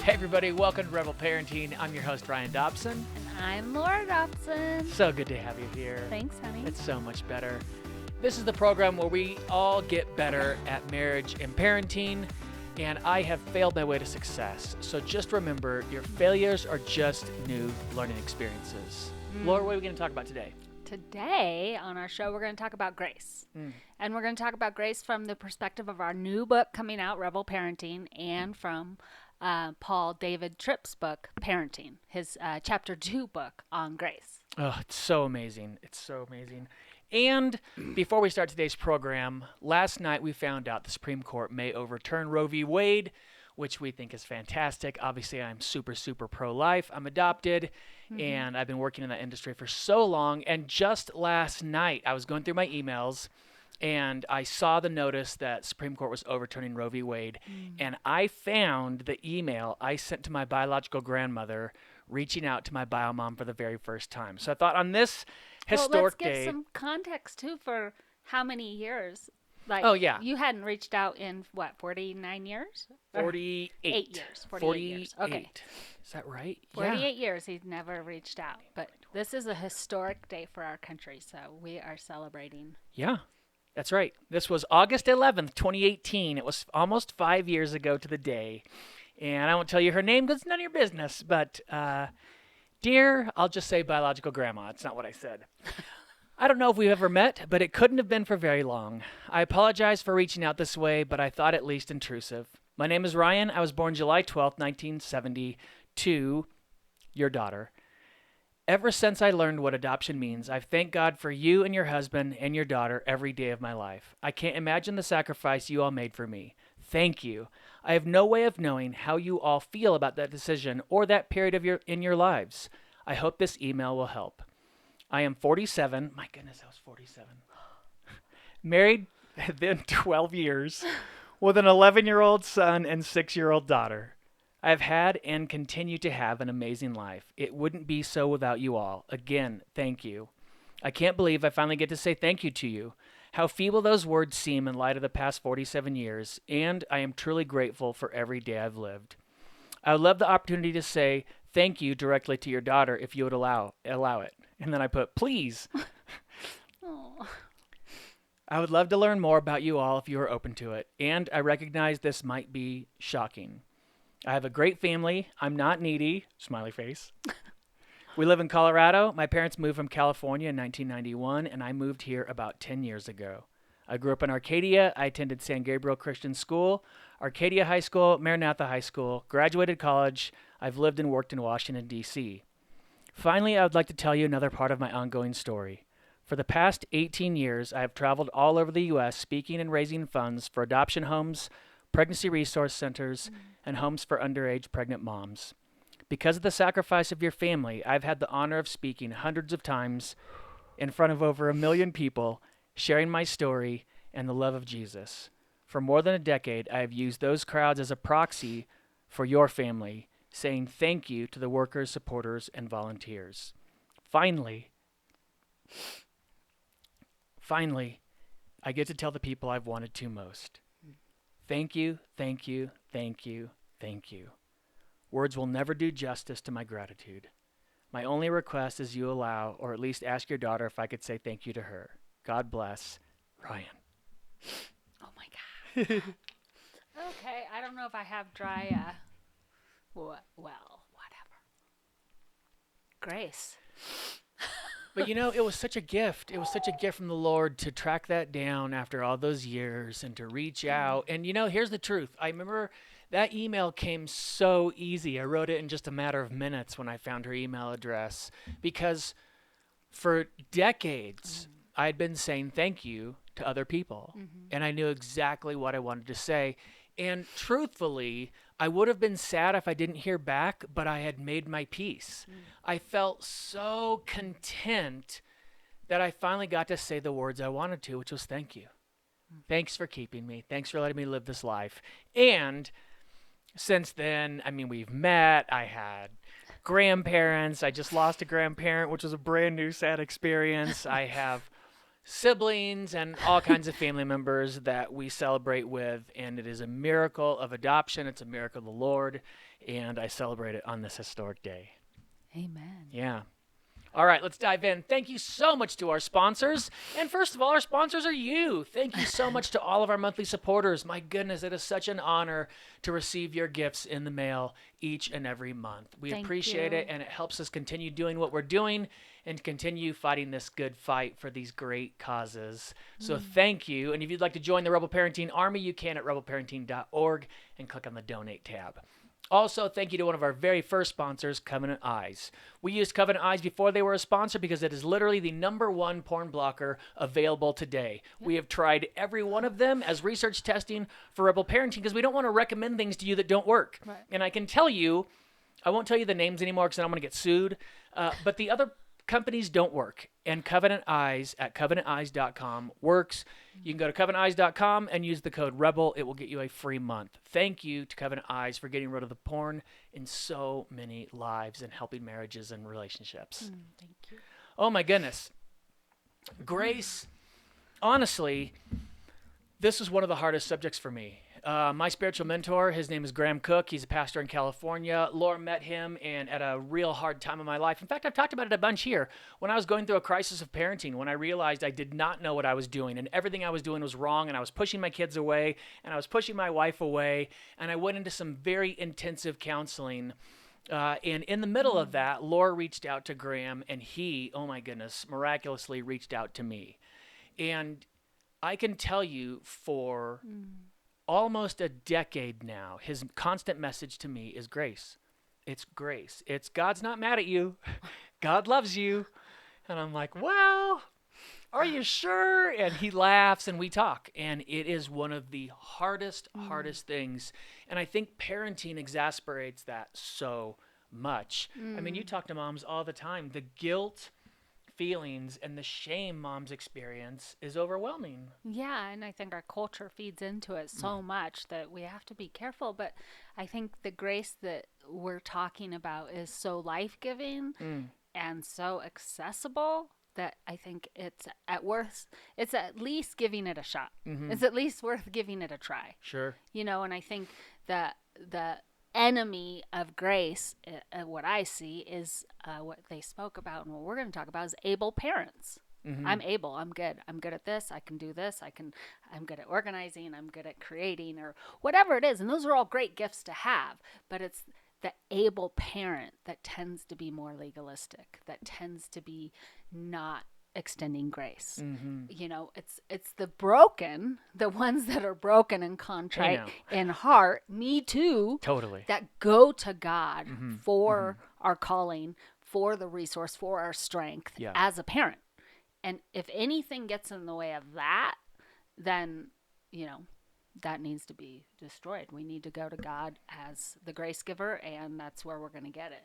Hey everybody, welcome to Rebel Parenting. I'm your host, Ryan Dobson. And I'm Laura Dobson. So good to have you here. Thanks, honey. It's so much better. This is the program where we all get better at marriage and parenting, and I have failed my way to success. So just remember, your failures are just new learning experiences. Laura, what are we going to talk about today? Today on our show, we're going to talk about grace. And we're going to talk about grace from the perspective of our new book coming out, Rebel Parenting, and from Paul David Tripp's book, Parenting, his chapter 2 book on grace. Oh, it's so amazing. It's so amazing. And before we start today's program, last night we found out the Supreme Court may overturn Roe v. Wade, which we think is fantastic. Obviously, I'm super, super pro-life. I'm adopted, and I've been working in that industry for so long. And just last night, I was going through my emails, and I saw the notice that Supreme Court was overturning Roe v. Wade, and I found the email I sent to my biological grandmother reaching out to my bio mom for the very first time. So I thought on this historic day... Let's give some context, too, for how many years. Like, oh, yeah. You hadn't reached out in, 49 years? 48. 8 years. 48 years. Okay. Is that right? 48 years he's never reached out. But this is a historic day for our country, so we are celebrating. Yeah, that's right. This was August 11th, 2018. It was almost 5 years ago to the day. And I won't tell you her name because it's none of your business. But, dear, I'll just say biological grandma. It's not what I said. I don't know if we've ever met, but it couldn't have been for very long. I apologize for reaching out this way, but I thought at least intrusive. My name is Ryan. I was born July 12th, 1970, to your daughter. Ever since I learned what adoption means, I've thanked God for you and your husband and your daughter every day of my life. I can't imagine the sacrifice you all made for me. Thank you. I have no way of knowing how you all feel about that decision or that period of in your lives. I hope this email will help. I am 47. My goodness, I was 47. Married then 12 years with an 11-year-old son and 6-year-old daughter. I have had and continue to have an amazing life. It wouldn't be so without you all. Again, thank you. I can't believe I finally get to say thank you to you. How feeble those words seem in light of the past 47 years, and I am truly grateful for every day I've lived. I would love the opportunity to say thank you directly to your daughter if you would allow it. And then I put, please. I would love to learn more about you all if you are open to it. And I recognize this might be shocking. I have a great family. I'm not needy. Smiley face. We live in Colorado. My parents moved from California in 1991, and I moved here about 10 years ago. I grew up in Arcadia. I attended San Gabriel Christian School, Arcadia High School, Maranatha High School, graduated college. I've lived and worked in Washington, D.C. Finally, I would like to tell you another part of my ongoing story. For the past 18 years, I have traveled all over the U.S. speaking and raising funds for adoption homes, pregnancy resource centers, and homes for underage pregnant moms. Because of the sacrifice of your family, I've had the honor of speaking hundreds of times in front of over 1 million people, sharing my story and the love of Jesus. For more than a decade, I have used those crowds as a proxy for your family, saying thank you to the workers, supporters, and volunteers. Finally, I get to tell the people I've wanted to most. Thank you, thank you, thank you, thank you. Words will never do justice to my gratitude. My only request is you allow, or at least ask your daughter if I could say thank you to her. God bless, Ryan. Oh, my God. Okay, I don't know if I have dry, well, whatever. Grace. But it was such a gift. It was such a gift from the Lord to track that down after all those years and to reach out. And here's the truth. I remember that email came so easy. I wrote it in just a matter of minutes when I found her email address because for decades I had been saying thank you to other people. And I knew exactly what I wanted to say. And truthfully, I would have been sad if I didn't hear back, but I had made my peace. I felt so content that I finally got to say the words I wanted to, which was thank you. Thanks for keeping me. Thanks for letting me live this life. And since then, we've met. I had grandparents. I just lost a grandparent, which was a brand new sad experience. I have siblings and all kinds of family members that we celebrate with, and it is a miracle of adoption. It's a miracle of the Lord, and I celebrate it on this historic day. Amen. Yeah. All right, let's dive in. Thank you so much to our sponsors. And first of all, our sponsors are you. Thank you so much to all of our monthly supporters. My goodness, it is such an honor to receive your gifts in the mail each and every month. We Thank appreciate you. it, and it helps us continue doing what we're doing and continue fighting this good fight for these great causes. So thank you. And if you'd like to join the Rebel Parenting Army, you can at rebelparenting.org and click on the Donate tab. Also, thank you to one of our very first sponsors, Covenant Eyes. We used Covenant Eyes before they were a sponsor because it is literally the #1 porn blocker available today. We have tried every one of them as research testing for Rebel Parenting because we don't want to recommend things to you that don't work. Right. And I can tell you, I won't tell you the names anymore because then I'm going to get sued, but the other companies don't work. And Covenant Eyes at covenanteyes.com works. You can go to covenanteyes.com and use the code REBEL. It will get you a free month. Thank you to Covenant Eyes for getting rid of the porn in so many lives and helping marriages and relationships. Thank you. Oh my goodness. Grace, honestly, this is one of the hardest subjects for me. My spiritual mentor, his name is Graham Cook. He's a pastor in California. Laura met him and at a real hard time in my life. In fact, I've talked about it a bunch here. When I was going through a crisis of parenting, when I realized I did not know what I was doing and everything I was doing was wrong, and I was pushing my kids away and I was pushing my wife away, and I went into some very intensive counseling. And in the middle of that, Laura reached out to Graham, and he, oh my goodness, miraculously reached out to me. And I can tell you for almost a decade now, his constant message to me is grace. It's grace. It's God's not mad at you. God loves you. And I'm like, well, are you sure? And he laughs and we talk. And it is one of the hardest things. And I think parenting exasperates that so much. I mean, you talk to moms all the time. The guilt feelings and the shame moms experience is overwhelming. Yeah, and I think our culture feeds into it so much that we have to be careful. But I think the grace that we're talking about is so life-giving and so accessible that I think it's at least giving it a shot. It's at least worth giving it a try. Sure. You know, and I think that the enemy of grace, what I see is what they spoke about and what we're going to talk about is able parents. I'm able. I'm good. I'm good at this. I can do this. I'm good at organizing. I'm good at creating or whatever it is. And those are all great gifts to have. But it's the able parent that tends to be more legalistic, that tends to be not extending grace. You know, it's the broken, the ones that are broken and contrite in heart, me too, Totally, that go to God for our calling, for the resource, for our strength as a parent. And if anything gets in the way of that, then, you know, that needs to be destroyed. We need to go to God as the grace giver, and that's where we're going to get it.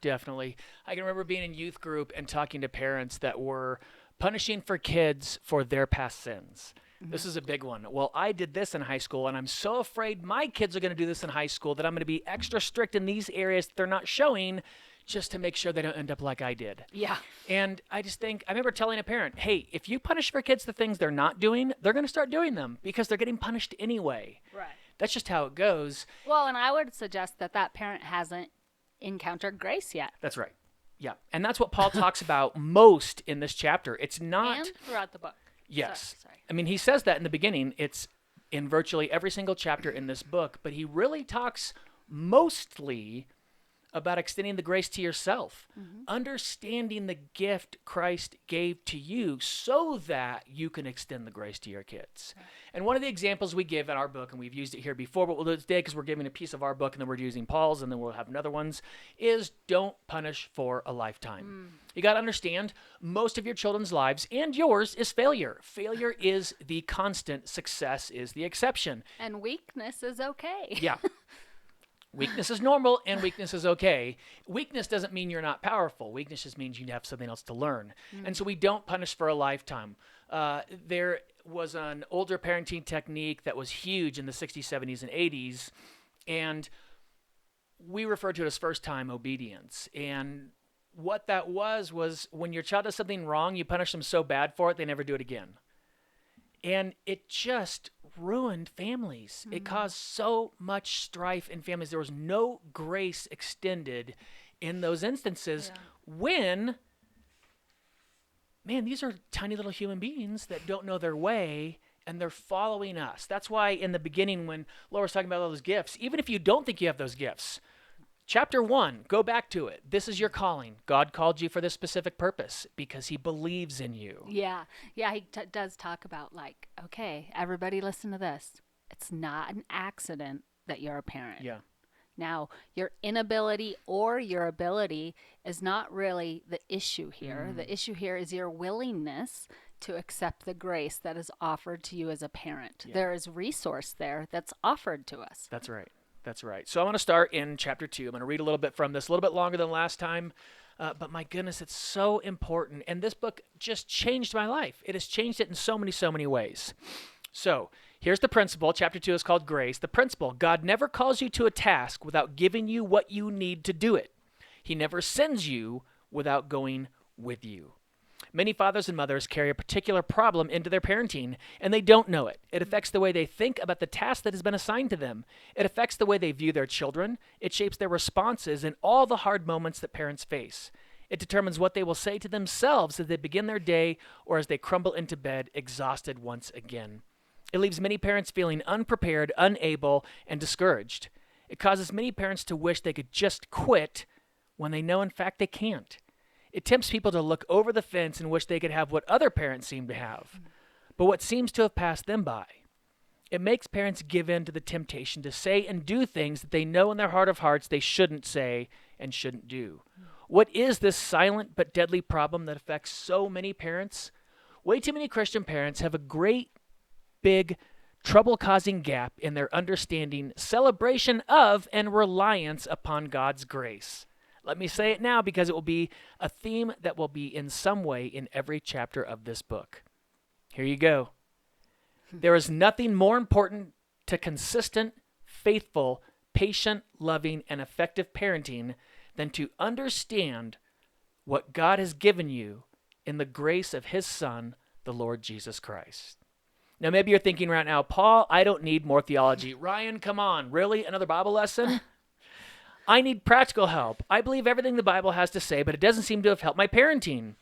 Definitely. I can remember being in youth group and talking to parents that were punishing for kids for their past sins. This is a big one. Well, I did this in high school, and I'm so afraid my kids are going to do this in high school that I'm going to be extra strict in these areas that they're not showing just to make sure they don't end up like I did. Yeah. And I just think, I remember telling a parent, hey, if you punish for kids the things they're not doing, they're going to start doing them because they're getting punished anyway. Right. That's just how it goes. Well, and I would suggest that parent hasn't encountered grace yet. That's right. Yeah. And that's what Paul talks about most in this chapter. It's not... And throughout the book. Yes. Sorry. I mean, he says that in the beginning. It's in virtually every single chapter in this book, but he really talks mostly about extending the grace to yourself, understanding the gift Christ gave to you so that you can extend the grace to your kids. Right. And one of the examples we give in our book, and we've used it here before, but we'll do it today because we're giving a piece of our book and then we're using Paul's and then we'll have another ones, is don't punish for a lifetime. You got to understand, most of your children's lives and yours is failure. Failure is the constant. Success is the exception. And weakness is okay. Yeah. Weakness is normal and weakness is okay. Weakness doesn't mean you're not powerful. Weakness just means you have something else to learn. And so we don't punish for a lifetime. There was an older parenting technique that was huge in the 60s, 70s, and 80s, and we refer to it as first-time obedience. And what that was when your child does something wrong, you punish them so bad for it, they never do it again. And it just ruined families. It caused so much strife in families. There was no grace extended in those instances when, man, these are tiny little human beings that don't know their way and they're following us. That's why in the beginning when Laura was talking about all those gifts, even if you don't think you have those gifts, chapter 1, go back to it. This is your calling. God called you for this specific purpose because he believes in you. Yeah. Yeah, he does talk about, like, okay, everybody listen to this. It's not an accident that you're a parent. Yeah. Now, your inability or your ability is not really the issue here. The issue here is your willingness to accept the grace that is offered to you as a parent. Yeah. There is resource there that's offered to us. That's right. That's right. So I want to start in chapter 2. I'm going to read a little bit from this, a little bit longer than last time. But my goodness, it's so important. And this book just changed my life. It has changed it in so many ways. So here's the principle. Chapter 2 is called Grace. The principle: God never calls you to a task without giving you what you need to do it. He never sends you without going with you. Many fathers and mothers carry a particular problem into their parenting, and they don't know it. It affects the way they think about the task that has been assigned to them. It affects the way they view their children. It shapes their responses in all the hard moments that parents face. It determines what they will say to themselves as they begin their day or as they crumble into bed, exhausted once again. It leaves many parents feeling unprepared, unable, and discouraged. It causes many parents to wish they could just quit when they know, in fact, they can't. It tempts people to look over the fence and wish they could have what other parents seem to have, but what seems to have passed them by. It makes parents give in to the temptation to say and do things that they know in their heart of hearts they shouldn't say and shouldn't do. What is this silent but deadly problem that affects so many parents? Way too many Christian parents have a great, big, trouble-causing gap in their understanding, celebration of, and reliance upon God's grace. Let me say it now because it will be a theme that will be in some way in every chapter of this book. Here you go. There is nothing more important to consistent, faithful, patient, loving, and effective parenting than to understand what God has given you in the grace of his Son, the Lord Jesus Christ. Now, maybe you're thinking right now, Paul, I don't need more theology. Ryan, come on. Really? Another Bible lesson? I need practical help. I believe everything the Bible has to say, but it doesn't seem to have helped my parenting.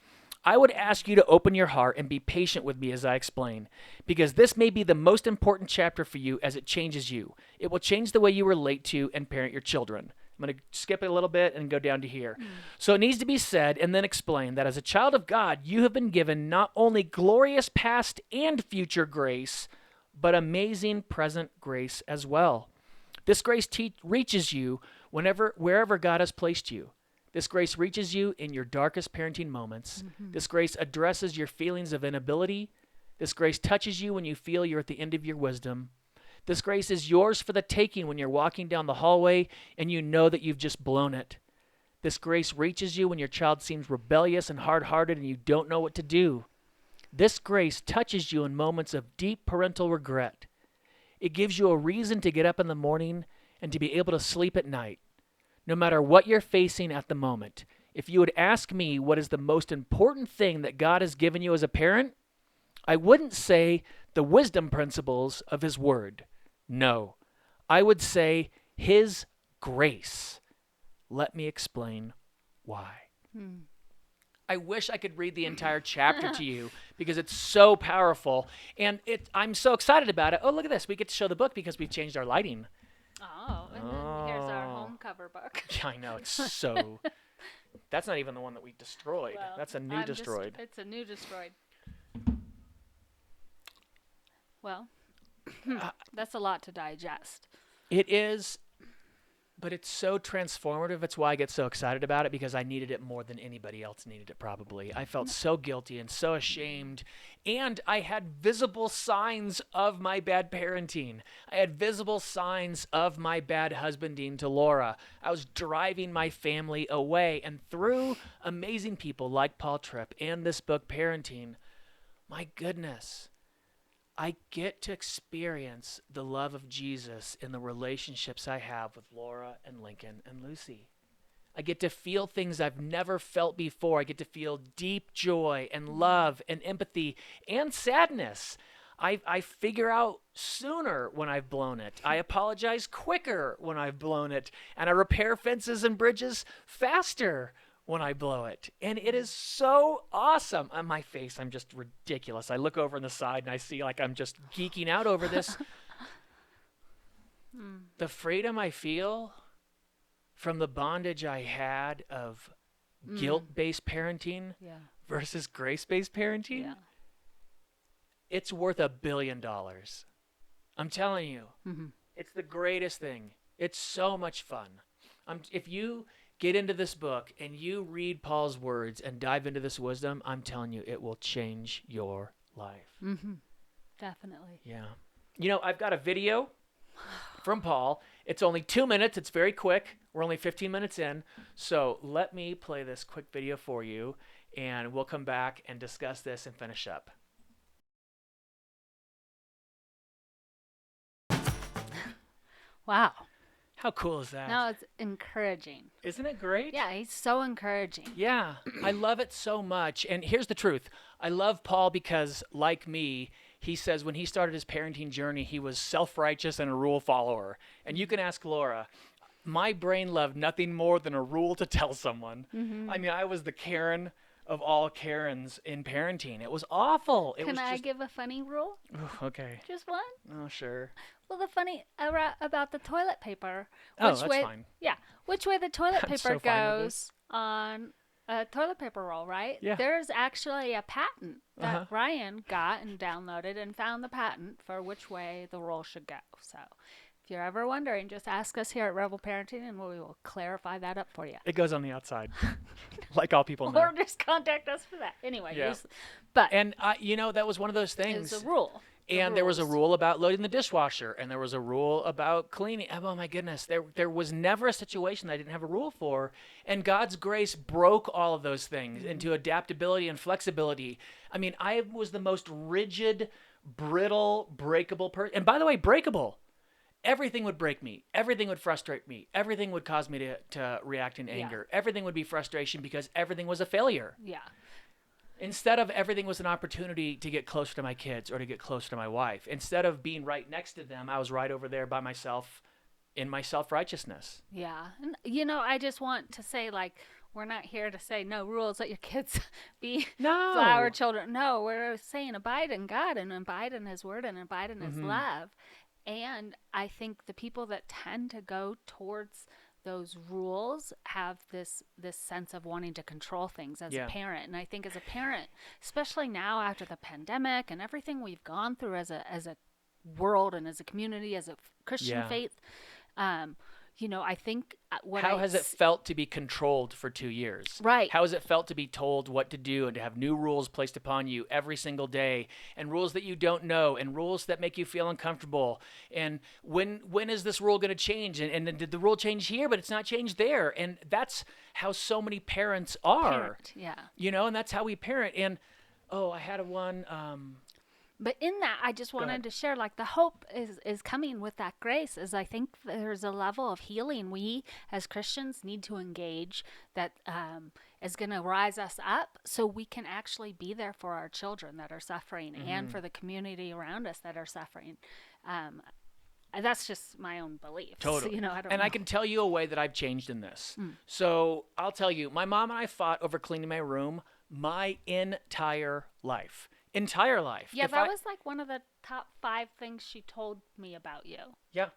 I would ask you to open your heart and be patient with me as I explain, because this may be the most important chapter for you as it changes you. It will change the way you relate to and parent your children. I'm going to skip it a little bit and go down to here. So it needs to be said and then explained that as a child of God, you have been given not only glorious past and future grace, but amazing present grace as well. This grace reaches you wherever God has placed you. This grace reaches you in your darkest parenting moments. This grace addresses your feelings of inability. This grace touches you when you feel you're at the end of your wisdom. This grace is yours for the taking when you're walking down the hallway and you know that you've just blown it. This grace reaches you when your child seems rebellious and hard-hearted and you don't know what to do. This grace touches you in moments of deep parental regret. It gives you a reason to get up in the morning and to be able to sleep at night. No matter what you're facing at the moment, if you would ask me what is the most important thing that God has given you as a parent, I wouldn't say the wisdom principles of his word. No, I would say his grace. Let me explain why. I wish I could read the entire chapter to you because it's so powerful. And I'm so excited about it. Oh, look at this. We get to show the book because we've changed our lighting. Oh, and then here's our home cover book. Yeah, I know. It's so... That's not even the one that we destroyed. Well, That's a new destroyed. It's a new destroyed. Well, that's a lot to digest. It is, but it's so transformative. It's why I get so excited about it, because I needed it more than anybody else needed it probably. I felt so guilty and so ashamed, and I had visible signs of my bad parenting. I had visible signs of my bad husbanding to Laura. I was driving my family away, and through amazing people like Paul Tripp and this book, Parenting, my goodness, I get to experience the love of Jesus in the relationships I have with Laura and Lincoln and Lucy. I get to feel things I've never felt before. I get to feel deep joy and love and empathy and sadness. I figure out sooner when I've blown it. I apologize quicker when I've blown it. And I repair fences and bridges faster when I blow it. And it is so awesome. On my face, I'm just ridiculous. I look over on the side and I see like I'm just geeking out over this. The freedom I feel from the bondage I had of guilt-based parenting versus grace-based parenting. Yeah. It's worth $1 billion. I'm telling you, it's the greatest thing. It's so much fun. If you get into this book and you read Paul's words and dive into this wisdom, I'm telling you, it will change your life. Definitely. Yeah. You know, I've got a video from Paul. It's only 2 minutes. It's very quick. We're only 15 minutes in. So let me play this quick video for you, and we'll come back and discuss this and finish up. Wow. How cool is that? No, it's encouraging. Isn't it great? Yeah, he's so encouraging. Yeah, I love it so much. And here's the truth. I love Paul because, like me, he says when he started his parenting journey, he was self-righteous and a rule follower. And you can ask Laura. My brain loved nothing more than a rule to tell someone. I mean, I was the Karen of all Karens in parenting. It was awful. Can I give a funny rule? Ooh, okay. Just one? Oh, sure. Well, the funny about the toilet paper. Oh, that's fine. Yeah, which way the toilet I'm paper so fine with goes on a toilet paper roll, right? Yeah. There's actually a patent that Ryan got and downloaded and found the patent for which way the roll should go. So if you're ever wondering, just ask us here at Rebel Parenting and we will clarify that up for you. It goes on the outside, like all people know. Or just contact us for that. Anyway, Yeah. but And, you know, that was one of those it things. was a rule. And there was a rule about loading the dishwasher, and there was a rule about cleaning. Oh my goodness, there was never a situation that I didn't have a rule for. And God's grace broke all of those things into adaptability and flexibility. I mean, I was the most rigid, brittle, breakable person. And by the way, breakable. Everything would break me. Everything would frustrate me. Everything would cause me to react in anger. Everything would be frustration because everything was a failure. Yeah. Instead of everything was an opportunity to get closer to my kids or to get closer to my wife. Instead of being right next to them, I was right over there by myself in my self-righteousness. Yeah. And, you know, I just want to say, like, we're not here to say no rules, let your kids be flower children. No, we're saying abide in God and abide in his word and abide in his love. And I think the people that tend to go towards those rules have this sense of wanting to control things as a parent. And I think as a parent, especially now after the pandemic and everything we've gone through as a world and as a community, as a Christian faith, you know, I think How has it felt to be controlled for 2 years? Right. How has it felt to be told what to do and to have new rules placed upon you every single day, and rules that you don't know, and rules that make you feel uncomfortable? And when is this rule going to change? And did the rule change here, but it's not changed there? And that's how so many parents are. You know, and that's how we parent. And, I had one... But in that, I just wanted to share, like, the hope is coming with that grace. Is I think there's a level of healing we as Christians need to engage that is going to rise us up so we can actually be there for our children that are suffering and for the community around us that are suffering. That's just my own belief. Totally. You know, I can tell you a way that I've changed in this. So I'll tell you, my mom and I fought over cleaning my room my entire life. Yeah, that was like one of the top 5 things she told me about you. Yeah,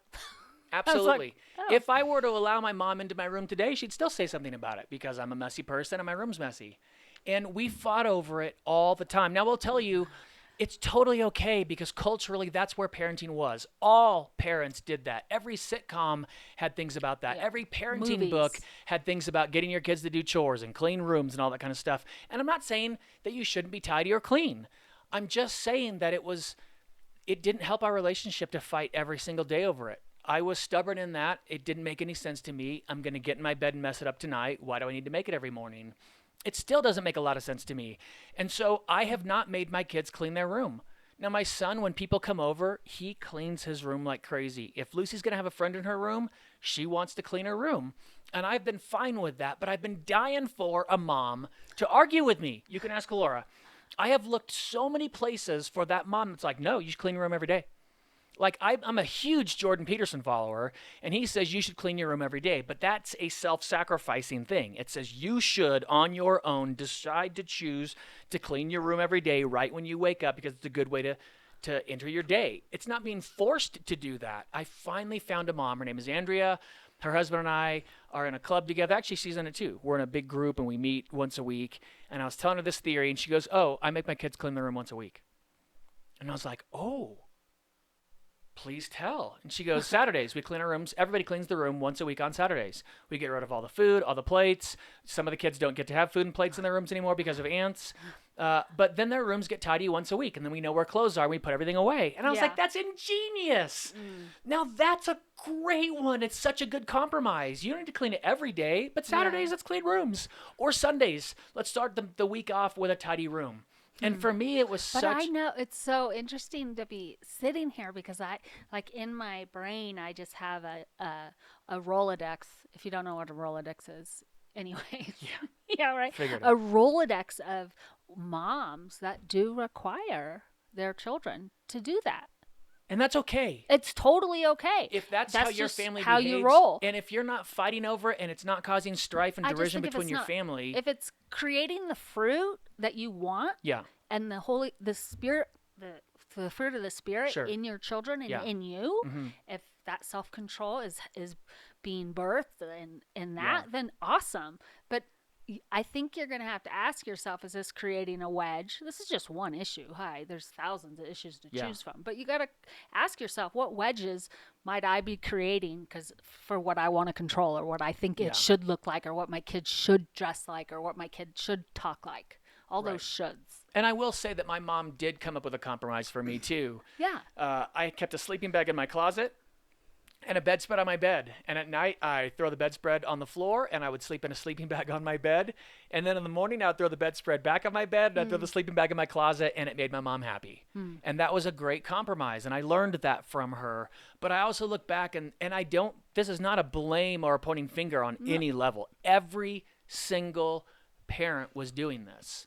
absolutely. Like, oh. If I were to allow my mom into my room today, she'd still say something about it because I'm a messy person and my room's messy. And we fought over it all the time. Now, we'll tell you, it's totally okay because culturally, that's where parenting was. All parents did that. Every sitcom had things about that. Yeah. Every parenting book had things about getting your kids to do chores and clean rooms and all that kind of stuff. And I'm not saying that you shouldn't be tidy or clean. I'm just saying that it didn't help our relationship to fight every single day over it. I was stubborn in that. It didn't make any sense to me. I'm going to get in my bed and mess it up tonight. Why do I need to make it every morning? It still doesn't make a lot of sense to me. And so I have not made my kids clean their room. Now, my son, when people come over, he cleans his room like crazy. If Lucy's going to have a friend in her room, she wants to clean her room. And I've been fine with that, but I've been dying for a mom to argue with me. You can ask Laura. I have looked so many places for that mom that's like, no, you should clean your room every day. Like, I'm a huge Jordan Peterson follower, and he says you should clean your room every day, but that's a self-sacrificing thing. It says you should, on your own, decide to choose to clean your room every day right when you wake up because it's a good way to enter your day. It's not being forced to do that. I finally found a mom. Her name is Andrea. Her husband and I are in a club together. Actually, she's in it too. We're in a big group, and we meet once a week. And I was telling her this theory, and she goes, oh, I make my kids clean their room once a week. And I was like, oh. Please tell. And she goes, Saturdays, we clean our rooms. Everybody cleans the room once a week on Saturdays. We get rid of all the food, all the plates. Some of the kids don't get to have food and plates in their rooms anymore because of ants. But then their rooms get tidy once a week. And then we know where clothes are. And we put everything away. And I was like, that's ingenious. Now that's a great one. It's such a good compromise. You don't need to clean it every day. But Saturdays, let's clean rooms. Or Sundays, let's start the week off with a tidy room. And for me, it was But I know it's so interesting to be sitting here because like in my brain, I just have a Rolodex. If you don't know what a Rolodex is, anyway. Yeah. Yeah, right. Figured A Rolodex of moms that do require their children to do that. And that's okay. It's totally okay. If that's how your family how behaves, you roll. and if you're not fighting over it and it's not causing strife and derision between your family. If it's creating the fruit that you want, and the fruit of the spirit in your children and in you, if that self-control is being birthed in that, then awesome. But I think you're going to have to ask yourself, is this creating a wedge? This is just one issue. There's thousands of issues to choose from. But you got to ask yourself, what wedges might I be creating for what I want to control or what I think it should look like or what my kids should dress like or what my kid should talk like? All those shoulds. And I will say that my mom did come up with a compromise for me, too. Yeah. I kept a sleeping bag in my closet and a bedspread on my bed. And at night, I throw the bedspread on the floor, and I would sleep in a sleeping bag on my bed. And then in the morning, I would throw the bedspread back on my bed, and I'd throw the sleeping bag in my closet, and it made my mom happy. And that was a great compromise, and I learned that from her. But I also look back, and I don't – this is not a blame or a pointing finger on any level. Every single parent was doing this.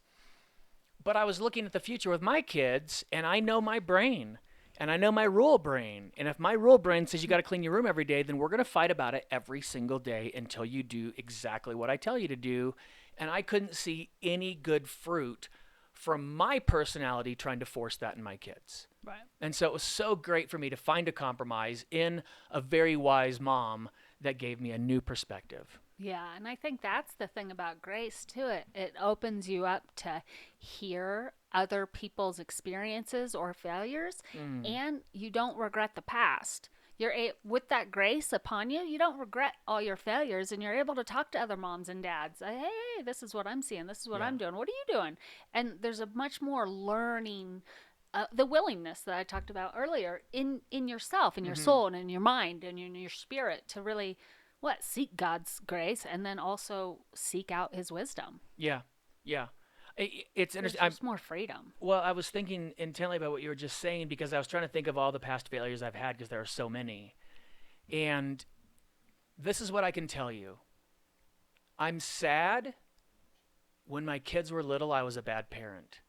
But I was looking at the future with my kids, and I know my brain. And I know my rule brain. And if my rule brain says you got to clean your room every day, then we're going to fight about it every single day until you do exactly what I tell you to do. And I couldn't see any good fruit from my personality trying to force that in my kids. Right. And so it was so great for me to find a compromise in a very wise mom that gave me a new perspective. Yeah, and I think that's the thing about grace, too. It opens you up to hear other people's experiences or failures, and you don't regret the past. With that grace upon you, you don't regret all your failures, and you're able to talk to other moms and dads. Hey, this is what I'm seeing. This is what I'm doing. What are you doing? And there's a much more learning, the willingness that I talked about earlier in yourself, in your soul, and in your mind, and in your spirit to really seek God's grace and then also seek out his wisdom. Yeah. It's interesting. There's more freedom. Well, I was thinking intently about what you were just saying because I was trying to think of all the past failures I've had because there are so many. And this is what I can tell you. I'm sad when my kids were little, I was a bad parent.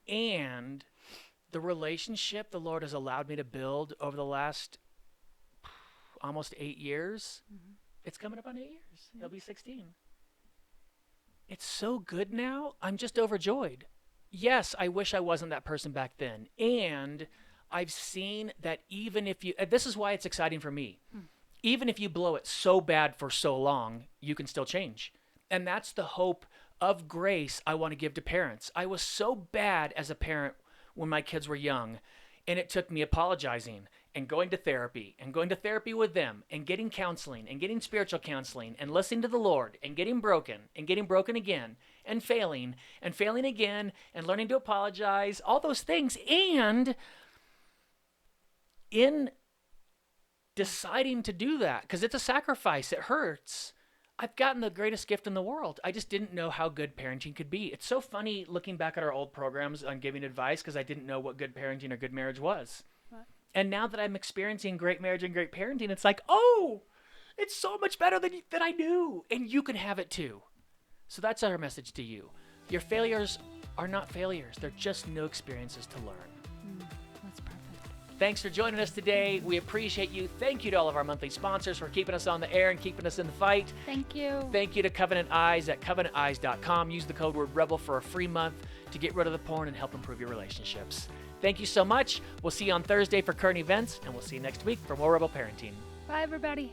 And the relationship the Lord has allowed me to build over the last almost 8 years. It's coming up on 8 years. It'll be 16. It's so good now. I'm just overjoyed. Yes, I wish I wasn't that person back then. And I've seen that even if you, this is why it's exciting for me. Even if you blow it so bad for so long, you can still change. And that's the hope of grace I want to give to parents. I was so bad as a parent when my kids were young, and it took me apologizing and going to therapy with them and getting counseling and getting spiritual counseling and listening to the Lord and getting broken again and failing again and learning to apologize, all those things. And in deciding to do that, because it's a sacrifice, it hurts, I've gotten the greatest gift in the world. I just didn't know how good parenting could be. It's so funny looking back at our old programs on giving advice because I didn't know what good parenting or good marriage was. What? And now that I'm experiencing great marriage and great parenting, it's like, oh, it's so much better than I knew. And you can have it too. So that's our message to you. Your failures are not failures. They're just new experiences to learn. That's perfect. Thanks for joining us today. We appreciate you. Thank you to all of our monthly sponsors for keeping us on the air and keeping us in the fight. Thank you. Thank you to Covenant Eyes at covenanteyes.com. Use the code word REBEL for a free month to get rid of the porn and help improve your relationships. Thank you so much. We'll see you on Thursday for current events, and we'll see you next week for more Rebel Parenting. Bye, everybody.